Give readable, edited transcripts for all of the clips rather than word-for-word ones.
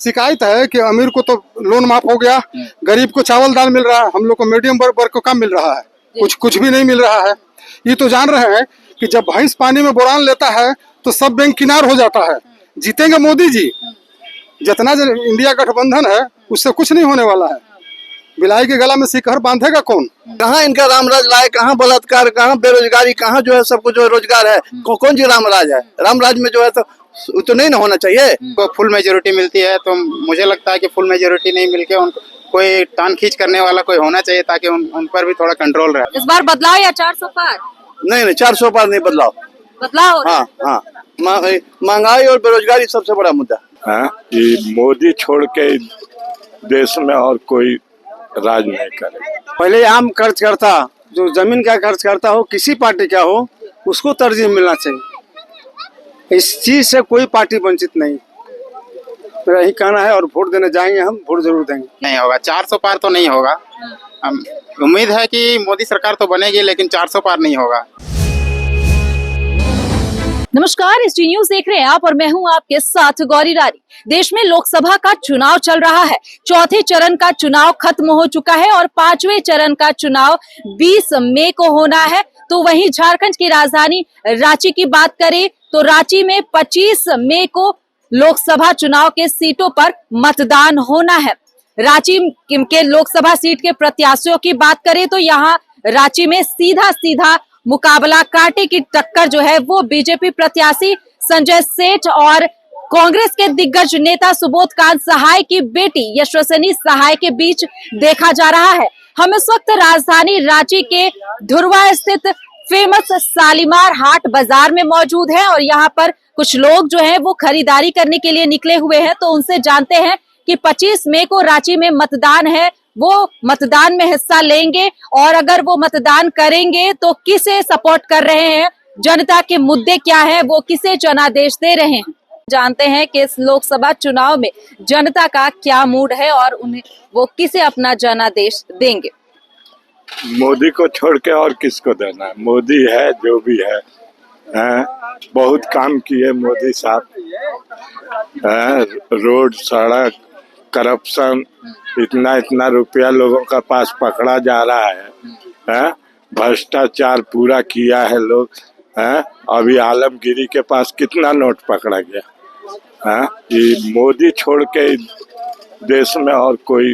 शिकायत है कि अमीर को तो लोन माफ हो गया, गरीब को चावल दाल मिल रहा है, हम लोग को मीडियम वर्ग को कम मिल रहा है, कुछ भी नहीं मिल रहा है। ये तो जान रहे हैं कि जब भैंस पानी में बुरान लेता है तो सब बैंक किनार हो जाता है। जीतेंगे मोदी जी, जितना इंडिया गठबंधन है उससे कुछ नहीं होने वाला है। बिलाई के गला में सिकहर बांधेगा कौन? कहाँ इनका रामराज लाए, कहाँ बलात्कार, कहाँ बेरोजगारी, कहाँ जो है सबको जो रोजगार है, कौन सी रामराज है? रामराज में जो है तो नहीं ना होना चाहिए। को फुल मेजोरिटी मिलती है तो मुझे लगता है कि फुल मेजोरिटी नहीं मिलके उनको कोई टान खींच करने वाला कोई होना चाहिए ताकि उन पर भी थोड़ा कंट्रोल रहे। इस बार बदलाव या 400 पार? नहीं 400 पार नहीं, बदलाव। बदलाव हाँ, महंगाई और बेरोजगारी सबसे बड़ा मुद्दा। हाँ, ये मोदी छोड़ के देश में और कोई राज नहीं करे। पहले आम खर्च करता, जो जमीन का खर्च करता हो, किसी पार्टी का हो, उसको तरजीह मिलना चाहिए। इस चीज से कोई पार्टी वंचित नहीं। मेरा यही कहना है और वोट देने जाएंगे, हम वोट जरूर देंगे। नहीं होगा 400 पार तो नहीं होगा। उम्मीद है कि मोदी सरकार तो बनेगी लेकिन 400 पार नहीं होगा। नमस्कार, एसटी न्यूज देख रहे हैं आप और मैं हूं आपके साथ गौरी रानी। देश में लोकसभा का चुनाव चल रहा है। चौथे चरण का चुनाव खत्म हो चुका है और पांचवें चरण का चुनाव 20 मई को होना है। तो वहीं झारखंड की राजधानी रांची की बात करें तो रांची में 25 मई को लोकसभा चुनाव के सीटों पर मतदान होना है। रांची के लोकसभा सीट के प्रत्याशियों की बात करें तो यहाँ रांची में सीधा मुकाबला, कांटे की टक्कर जो है वो बीजेपी प्रत्याशी संजय सेठ और कांग्रेस के दिग्गज नेता सुबोधकांत सहाय की बेटी यशस्विनी सहाय के बीच देखा जा रहा है। हम इस वक्त राजधानी रांची के धुरवा स्थित फेमस शालीमार हाट बाजार में मौजूद है और यहाँ पर कुछ लोग जो हैं वो खरीदारी करने के लिए निकले हुए हैं। तो उनसे जानते हैं कि 25 मई को रांची में मतदान है, वो मतदान में हिस्सा लेंगे और अगर वो मतदान करेंगे तो किसे सपोर्ट कर रहे हैं, जनता के मुद्दे क्या है, वो किसे जनादेश दे रहे हैं। जानते हैं कि इस लोकसभा चुनाव में जनता का क्या मूड है और उन्हें वो किसे अपना जनादेश देंगे। मोदी को छोड़ के और किसको देना है? मोदी है जो भी है, बहुत काम किए मोदी साहब। रोड, सड़क, करप्शन, इतना रुपया लोगों का पास पकड़ा जा रहा है। भ्रष्टाचार पूरा किया है लोग। अभी आलमगीरी के पास कितना नोट पकड़ा गया। ये मोदी छोड़ के देश में और कोई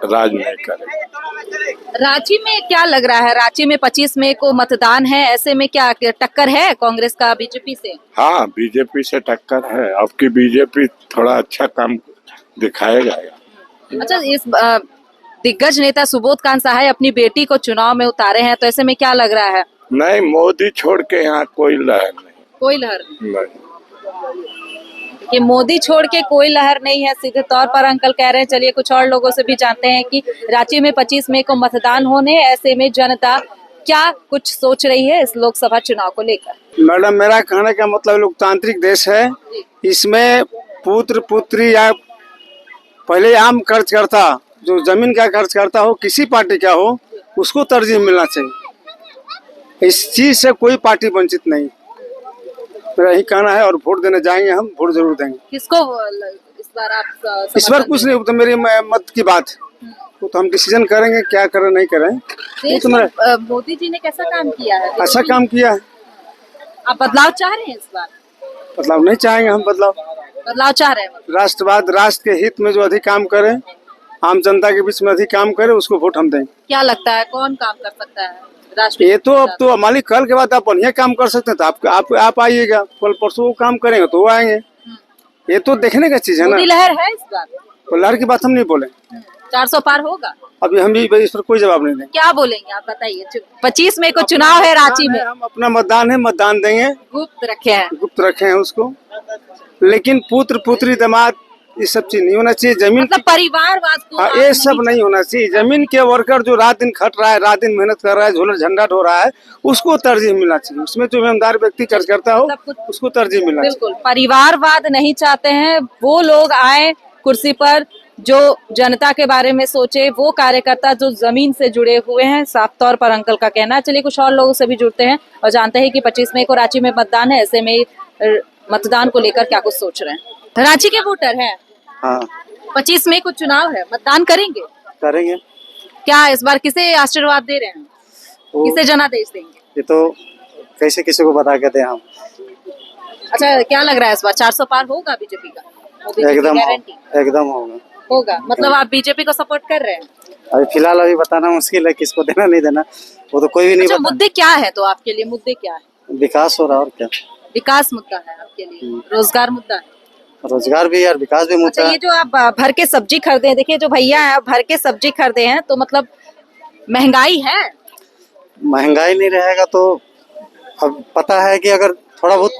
राज नहीं करे। रांची में क्या लग रहा है? रांची में 25 मई को मतदान है, ऐसे में क्या टक्कर है कांग्रेस का बीजेपी से? हाँ, बीजेपी से टक्कर है। अब की बीजेपी थोड़ा अच्छा काम दिखाएगा। अच्छा, इस दिग्गज नेता सुबोधकांत सहाय अपनी बेटी को चुनाव में उतारे हैं, तो ऐसे में क्या लग रहा है? नहीं, मोदी छोड़ के यहाँ कोई लहर नहीं। कोई लहर नहीं। कि मोदी छोड़ के कोई लहर नहीं है, सीधे तौर पर अंकल कह रहे हैं। चलिए कुछ और लोगों से भी जानते हैं कि रांची में 25 मई को मतदान होने, ऐसे में जनता क्या कुछ सोच रही है इस लोकसभा चुनाव को लेकर। मैडम, मेरा कहने का मतलब लोकतांत्रिक देश है, इसमें पुत्र पुत्री या पहले आम खर्च करता, जो जमीन का खर्च करता हो, किसी पार्टी का हो, उसको तरजीह मिलना चाहिए। इस चीज से कोई पार्टी वंचित नहीं। मेरा यही कहना है और वोट देने जाएंगे, हम वोट जरूर देंगे। किसको इस बार आप इस बार कुछ नहीं, तो मेरी मत की बात, वो तो हम डिसीजन करेंगे क्या करें नहीं करें। मोदी जी ने कैसा काम किया है? अच्छा काम किया है। आप बदलाव चाह रहे हैं इस बार? बदलाव नहीं चाहेंगे हम, बदलाव चाह रहे हैं। राष्ट्रवाद, राष्ट्र के हित में जो अधिक काम करे, आम जनता के बीच में अधिक काम करे, उसको वोट हम देंगे। क्या लगता है कौन काम कर सकता है? ये तो अब तो मालिक कल के बाद आप बढ़िया काम कर सकते हैं तो आप आइएगा, कल परसों वो काम करेंगे तो वो आएंगे। ये तो देखने का चीज है ना। लहर है इस बार? तो लहर की बात हम नहीं बोले। 400 पार होगा? अभी हम भी इस पर कोई जवाब नहीं देंगे। क्या बोलेंगे आप बताइए। 25 मई को चुनाव है रांची में, हम अपना मतदान है, मतदान देंगे। गुप्त रखे हैं उसको, लेकिन पुत्र पुत्री दामाद ये सब चीज नहीं होना चाहिए। जमीन मतलब परिवारवाद को ये सब नहीं होना चाहिए। जमीन के वर्कर जो रात दिन खट रहा है, रात दिन मेहनत कर रहा है, झोला झंडा ढो रहा है, उसको तरजीह मिलना चाहिए। उसमें जो ईमानदार व्यक्ति खर्च करता हो उसको तरजीह मिलना चाहिए। बिल्कुल, परिवारवाद नहीं चाहते हैं वो लोग आए कुर्सी पर जो जनता के बारे में सोचे, वो कार्यकर्ता जो जमीन से जुड़े हुए हैं, साफ तौर पर अंकल का कहना है। चलिए कुछ और लोगों से भी जुड़ते हैं और जानते हैं कि 25 मई को रांची में मतदान है, ऐसे में मतदान को लेकर क्या कुछ सोच रहे हैं। रांची के वोटर हैं? हाँ। 25 मई को चुनाव है, मतदान करेंगे? करेंगे। क्या इस बार किसे आशीर्वाद दे रहे हैं, वो किसे जनादेश देंगे? ये तो कैसे किसी को बता के दें हम। अच्छा, क्या लग रहा है इस बार 400 पार होगा बीजेपी का? मोदी जी की एकदम गारंटी एकदम होगा। होगा, मतलब आप बीजेपी को सपोर्ट कर रहे हैं? अभी फिलहाल अभी बताना मुश्किल है किसको देना नहीं देना, वो तो कोई भी नहीं अच्छा, बता। मुद्दे क्या है तो आपके लिए? मुद्दे क्या है? विकास हो रहा और क्या, विकास मुद्दा है आपके लिए, रोजगार मुद्दा है। रोजगार भी और विकास भी अच्छा, मुद्दा ये है। जो आप भर के सब्जी खरीदे हैं, देखिए जो भैया है भर के सब्जी खरीदे हैं, तो मतलब महंगाई है? महंगाई नहीं रहेगा तो अब पता है कि अगर थोड़ा बहुत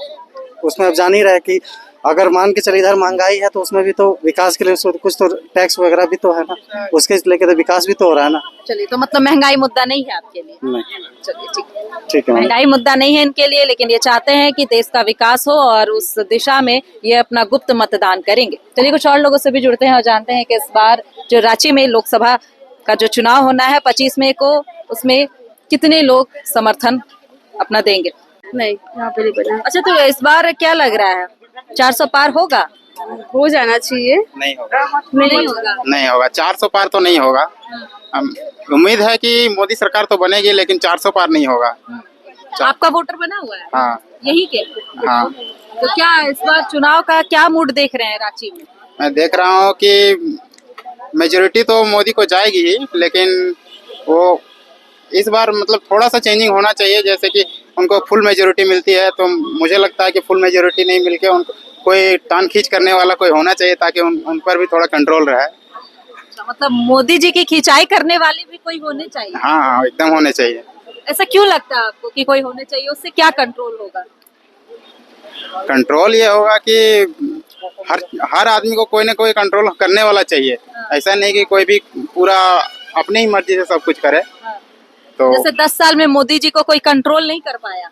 उसमें अब जान ही रहे कि अगर मान के चले इधर महंगाई है तो उसमें भी तो विकास के लिए उसको कुछ तो टैक्स वगैरह भी तो है ना, उसके लेके तो विकास भी तो हो रहा है ना। चलिए, तो मतलब महंगाई मुद्दा नहीं है आपके लिए? नहीं, चलिए, ठीक है। ठीक है मैम। महंगाई मुद्दा नहीं है इनके लिए, लेकिन ये चाहते हैं कि देश का विकास हो और उस दिशा में ये अपना गुप्त मतदान करेंगे। चलिए, कुछ और लोगों से भी जुड़ते हैं और जानते हैं कि इस बार जो रांची में लोकसभा का जो चुनाव होना है 25 मई को, उसमें कितने लोग समर्थन अपना देंगे? नहीं, यहाँ पे नहीं बना। अच्छा, तो इस बार क्या लग रहा है, 400 पार होगा? हो जाना चाहिए। नहीं होगा, नहीं होगा। नहीं होगा, 400 पार तो नहीं होगा। उम्मीद है कि मोदी सरकार तो बनेगी, लेकिन 400 पार नहीं होगा। आपका वोटर बना हुआ है? हाँ यही के? हाँ, तो क्या इस बार चुनाव का क्या मूड देख रहे हैं रांची में? मैं देख रहा हूँ कि मेजोरिटी तो मोदी को जाएगी ही, लेकिन वो इस बार मतलब थोड़ा सा चेंजिंग होना चाहिए। जैसे कि उनको फुल मेजोरिटी मिलती है, तो मुझे लगता है कि फुल मेजोरिटी नहीं मिलके उनको कोई तान खींच करने वाला कोई होना चाहिए, ताकि उन पर भी थोड़ा कंट्रोल रहे। अच्छा, मतलब मोदी जी की खिंचाई करने वाले भी कोई होने चाहिए? हाँ हाँ, एकदम होने चाहिए। ऐसा क्यों लगता है आपको कि कोई होने चाहिए? उससे क्या कंट्रोल होगा? कंट्रोल ये होगा कि हर आदमी को कोई ना कोई कंट्रोल करने वाला चाहिए। ऐसा नहीं कि कोई भी पूरा अपनी ही मर्जी से सब कुछ करे। तो जैसे 10 साल में मोदी जी को कोई कंट्रोल नहीं कर पाया,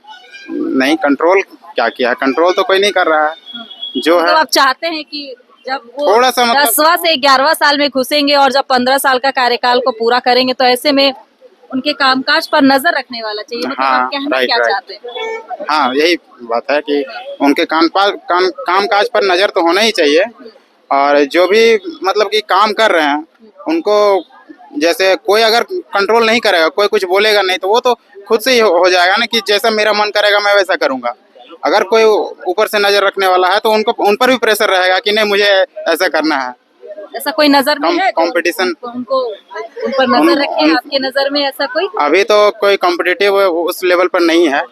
नहीं, कंट्रोल क्या किया है? कंट्रोल तो कोई नहीं कर रहा है जो तो है। आप चाहते हैं कि जब वो थोड़ा सा मतलब 10वां से 11वां साल में घुसेंगे और जब 15 साल का कार्यकाल को पूरा करेंगे, तो ऐसे में उनके कामकाज पर नजर रखने वाला चाहिए। मतलब हाँ, आप कहना राइट, क्या राइट। चाहते हैं? हाँ, यही बात है कि उनके काम काज पर नजर तो होना ही चाहिए। और जो भी मतलब कि काम कर रहे हैं उनको, जैसे कोई अगर कंट्रोल नहीं करेगा, कोई कुछ बोलेगा नहीं, तो वो तो खुद से ही हो जाएगा ना कि जैसा मेरा मन करेगा मैं वैसा करूंगा। अगर कोई ऊपर से नजर रखने वाला है तो उन पर भी प्रेशर रहेगा कि नहीं, मुझे ऐसा करना है। ऐसा कोई नजर में है? कंपटीशन उनको उन पर नजर रखे, आपके नजर में ऐसा कोई? अभी तो कोई कॉम्पिटिटिव उस लेवल पर नहीं है,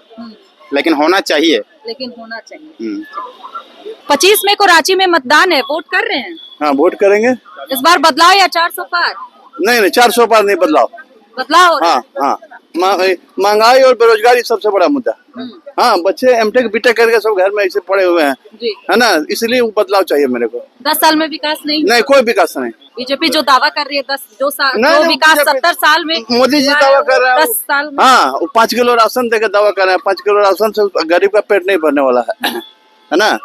लेकिन होना चाहिए। लेकिन होना चाहिए। 25 मई को रांची में मतदान है, वोट कर रहे हैं? हाँ, वोट करेंगे। इस बार बदलाव या 400 पार? नहीं, 400 पार नहीं, बदलाव। बदलाव हो रहा हाँ हाँ, महंगाई और बेरोजगारी सबसे बड़ा मुद्दा। हाँ, बच्चे एमटेक बीटेक करके सब घर में ऐसे पड़े हुए हैं, जी। है ना, इसलिए वो बदलाव चाहिए मेरे को। 10 साल में विकास नहीं? नहीं, कोई विकास नहीं। बीजेपी जो दावा कर रही है 10 जो नहीं, विकास बीजेपी 70 साल में मोदी जी हुआ दावा है, कर रहे हैं 10 साल में। हाँ, वो 5 किलो राशन देकर दावा कर रहे हैं। 5 किलो राशन से गरीब का पेट नहीं भरने वाला है ना।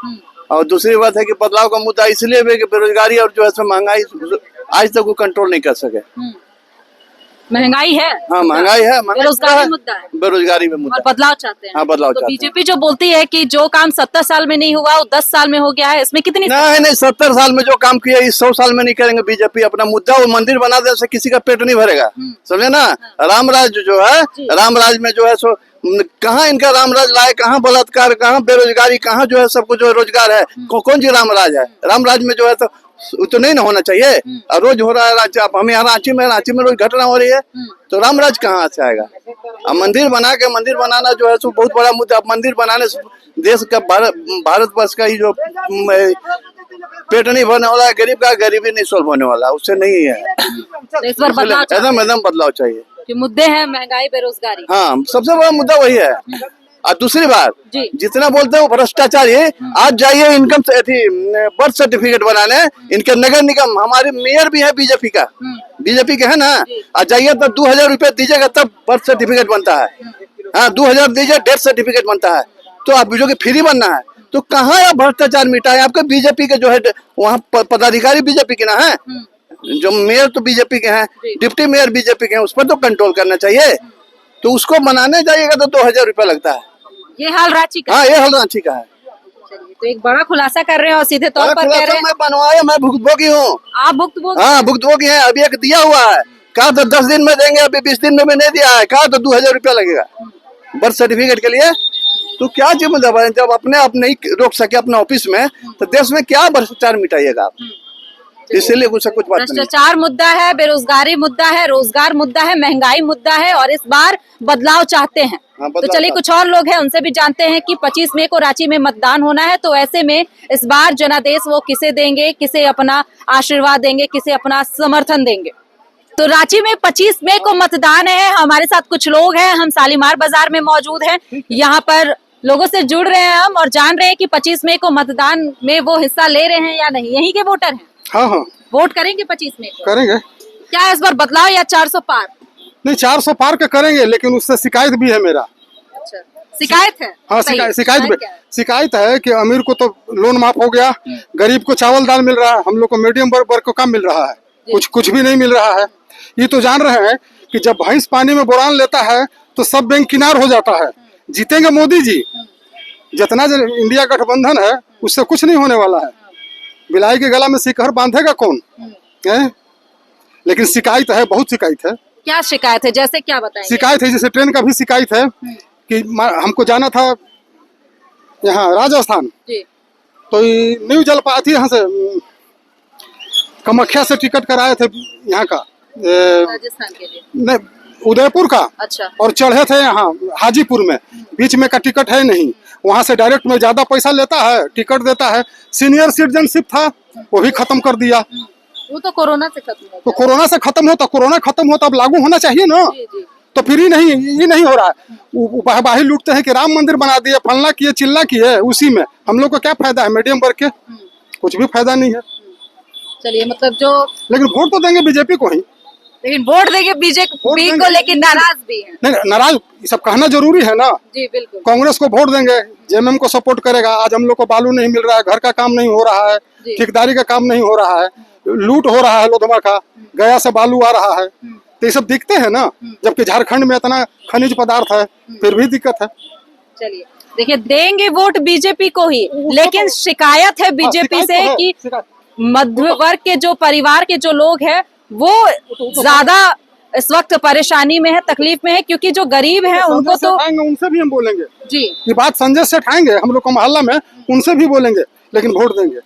और दूसरी बात है कि बदलाव का मुद्दा इसलिए भी कि बेरोजगारी और जो है सो महंगाई आज तक वो कंट्रोल नहीं कर सके। महंगाई है? हाँ, महंगाई है, बेरोजगारी मुद्दा है, बेरोजगारी में मुद्दा। और बदलाव चाहते हैं। हाँ, बदलाव तो चाहते हैं। बीजेपी जो बोलती है कि जो काम 70 साल में नहीं हुआ वो 10 साल में हो गया है, इसमें कितनी? नहीं, 70 साल में जो काम किया इस 100 साल में नहीं करेंगे बीजेपी। अपना मुद्दा वो मंदिर बना दे, उससे किसी का पेट नहीं भरेगा, समझे ना। रामराज जो है, रामराज में जो है सो कहाँ इनका रामराज लाए, कहाँ बलात्कार, कहाँ बेरोजगारी, कहाँ जो है सब कुछ जो रोजगार है। कौन सी रामराज है? रामराज में जो है तो नहीं ना होना चाहिए। और रोज हो रहा है रांची, अब हम यहाँ रांची में रोज घटना हो रही है, तो रामराज कहाँ से आएगा? अब मंदिर बनाना जो है सो बहुत बड़ा मुद्दा। अब मंदिर बनाने से देश का भारतवर्ष का ही जो पेट नहीं भरने वाला है, गरीब का गरीबी नहीं सोल्व होने वाला, उससे नहीं है। तो इस बार बदलाव चाहते हैं। एकदम बदलाव चाहिए। कि मुद्दे हैं महंगाई बेरोजगारी। हाँ, सबसे बड़ा मुद्दा वही है। और दूसरी बात, जी। जितना बोलते हैं वो भ्रष्टाचारी। आज जाइए इनकम बर्थ सर्टिफिकेट बनाने, इनके नगर निगम, हमारे मेयर भी है बीजेपी का, बीजेपी के है ना। आज जाइए तो 2000 रुपए दीजिएगा तब बर्थ सर्टिफिकेट बनता है। हाँ, 2000 दीजिए डेथ सर्टिफिकेट बनता है। तो आप जो कि फ्री बनना है, तो कहाँ आप भ्रष्टाचार मिटा है? आपका बीजेपी के जो है वहाँ पदाधिकारी बीजेपी के ना है, जो मेयर तो बीजेपी के हैं, डिप्टी मेयर बीजेपी के हैं, उस पर तो कंट्रोल करना चाहिए। तो उसको बनाने जाइएगा तो 2000 रुपए लगता है। ये हाल रांची का? हाँ, ये हाल रांची का है। तो एक बड़ा खुलासा कर रहे हैं और सीधे तौर पर कह रहे हैं मैं बनवाया, मैं भुक्तभोगी हूँ। आप भुक्तभोगी। हाँ भुक्तभोगी है। अभी एक दिया हुआ है, कहा तो 10 दिन में देंगे, अभी 20 दिन में नहीं दिया है, कहा तो 2000 रुपया लगेगा बर्थ सर्टिफिकेट के लिए। तो क्या जिम्मेदार है, जब अपने आप नहीं रोक सके अपने ऑफिस में, तो देश में क्या भ्रष्टाचार मिटाइएगा आप? इसीलिए कुछ बात नहीं। भ्रष्टाचार मुद्दा है, बेरोजगारी मुद्दा है, रोजगार मुद्दा है, महंगाई मुद्दा है और इस बार बदलाव चाहते हैं। हाँ, तो बदलाव चलिए कुछ और लोग हैं, उनसे भी जानते हैं कि 25 मई को रांची में मतदान होना है, तो ऐसे में इस बार जनादेश वो किसे देंगे, किसे अपना आशीर्वाद देंगे, किसे अपना समर्थन देंगे। तो रांची में 25 मई को मतदान है। हमारे साथ कुछ लोग हैं, हम शालीमार बाजार में मौजूद हैं, यहाँ पर लोगों से जुड़ रहे हैं हम और जान रहे हैं कि 25 मई को मतदान में वो हिस्सा ले रहे हैं या नहीं। यहीं के वोटर हैं, हाँ हाँ वोट करेंगे 25 मई को? करेंगे। क्या इस बार बदलाव या 400 पार? नहीं 400 पार का करेंगे, लेकिन उससे शिकायत भी है मेरा। अच्छा, शिकायत है? हाँ सही। शिकायत भी क्या है? शिकायत है कि अमीर को तो लोन माफ हो गया, गरीब को चावल दाल मिल रहा है, हम लोग को मीडियम वर्ग को कम मिल रहा है, कुछ भी नहीं मिल रहा है। ये तो जान रहे हैं कि जब भैंस पानी में बुरान लेता है तो सब बैंक किनार हो जाता है। जीतेंगे मोदी जी, जितना इंडिया गठबंधन है उससे कुछ नहीं होने वाला है। बिलाई के गला में सिकहर बांधेगा कौन है? लेकिन शिकायत है, बहुत शिकायत है। क्या शिकायत है, जैसे क्या बताएंगे? शिकायत है जैसे ट्रेन का भी शिकायत है कि हमको जाना था यहाँ राजस्थान, जी। तो न्यू जलपाई यहाँ से कामाख्या से टिकट कराए थे यहाँ का राजस्थान के लिए? नहीं, उदयपुर का। अच्छा। और चढ़े थे यहाँ हाजीपुर में, बीच में का टिकट है नहीं, वहां से डायरेक्ट में ज्यादा पैसा लेता है, टिकट देता है। सीनियर सिटीजनशिप था, वो भी खत्म कर दिया। वो तो कोरोना से खत्म हो तो गया। कोरोना से खत्म होता, कोरोना खत्म होता, अब लागू होना चाहिए ना। जी, जी। तो फिर ये नहीं हो रहा है। वाही लूटते हैं कि राम मंदिर बना दिए, फलना किए, चिल्ला किए, उसी में हम लोग को क्या फायदा है? मीडियम वर्ग के कुछ भी फायदा नहीं है। चलिए, मतलब जो, लेकिन वोट तो देंगे बीजेपी को ही। लेकिन वोट देंगे बीजेपी को, लेकिन नाराज भी है। नहीं नाराज, ये सब कहना जरूरी है ना। जी बिल्कुल। कांग्रेस को वोट देंगे, जेएमएम को सपोर्ट करेगा। आज हम लोग को बालू नहीं मिल रहा है, घर का काम नहीं हो रहा है, ठेकेदारी का काम नहीं हो रहा है, लूट हो रहा है लोधमा का, गया से बालू आ रहा है, तो ये सब दिखते हैं ना। जबकि झारखंड में इतना खनिज पदार्थ है, फिर भी दिक्कत है। चलिए देखिए, देंगे वोट बीजेपी को ही, लेकिन शिकायत है बीजेपी से कि मध्य वर्ग के जो परिवार के जो लोग हैं वो ज्यादा इस वक्त परेशानी में है, तकलीफ में है, क्योंकि जो गरीब हैं उनको तो उनसे भी हम बोलेंगे जी, ये बात संजय सेठ आएंगे हम लोग को मोहल्ला में, उनसे भी बोलेंगे, लेकिन वोट देंगे।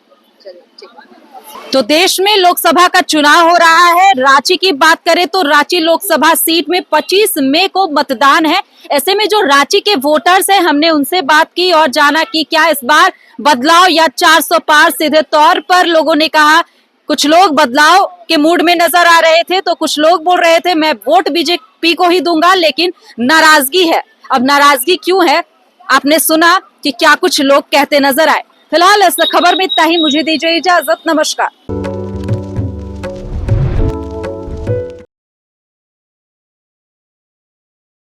तो देश में लोकसभा का चुनाव हो रहा है। रांची की बात करें तो रांची लोकसभा सीट में 25 मई को मतदान है। ऐसे में जो रांची के वोटर्स हैं, हमने उनसे बात की और जाना कि क्या इस बार बदलाव या 400 पार। सीधे तौर पर लोगों ने कहा, कुछ लोग बदलाव के मूड में नजर आ रहे थे, तो कुछ लोग बोल रहे थे मैं वोट बीजेपी को ही दूंगा, लेकिन नाराजगी है। अब नाराजगी क्यों है, आपने सुना कि क्या कुछ लोग कहते नजर आए। फिलहाल इस खबर में इतना ही, मुझे दीजिए इजाजत, नमस्कार।